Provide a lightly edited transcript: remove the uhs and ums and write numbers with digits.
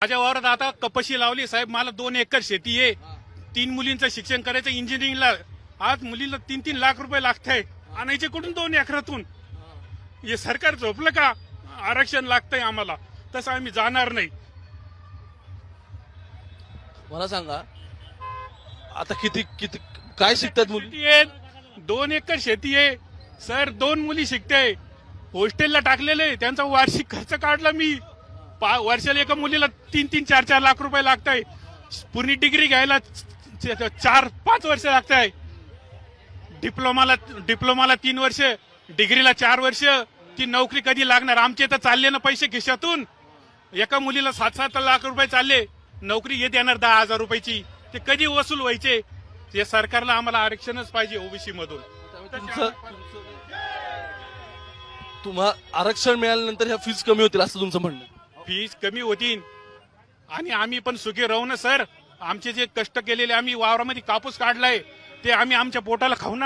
माझ्या वावरात आता कपाशी लावली साहेब. मला 2 एकर शेती आहे. 3 मुलींचं शिक्षण करायचं इंजिनिअरिंगला. आज मुलीला 3-3 लाख रुपये लागताय. आणायचे कुठून 2 एकरातून? हे सरकार झोपलं का? आरक्षण लागतंय आम्हाला, तसं आम्ही जाणार नाही. मला सांगा आता किती किती काय शिकतात मुली? शेती आहे, 2 एकर शेती आहे सर. 2 मुली शिकते. हॉस्टेलला टाकलेले, त्यांचा वार्षिक खर्च काढला मी. वर्षाला एका मुलीला 3-3, 4-4 लाख रुपये लागताय. पूर्ण डिग्री घ्यायला 4-5 वर्ष लागताय. डिप्लोमाला 3 वर्ष, डिग्रीला 4 वर्ष. ती नोकरी कधी लागणार? आमचे तर चालले ना पैसे खिशातून. एका मुलीला 7-7 लाख रुपये चालले. नोकरी येत येणार 10,000 रुपयाची. ते कधी वसूल व्हायचे? ते सरकारला आम्हाला आरक्षणच पाहिजे ओबीसी मधून. तुम्हाला आरक्षण मिळाल्यानंतर ह्या फीज कमी होतील असं तुमचं म्हणणं? फीज कमी होतील आणि आम्ही पण सुखी राहू ना सर. आमचे जे कष्ट केलेले, आम्ही वावरामध्ये कापूस काढलाय ते आम्ही आमच्या पोटाला खाऊ ना.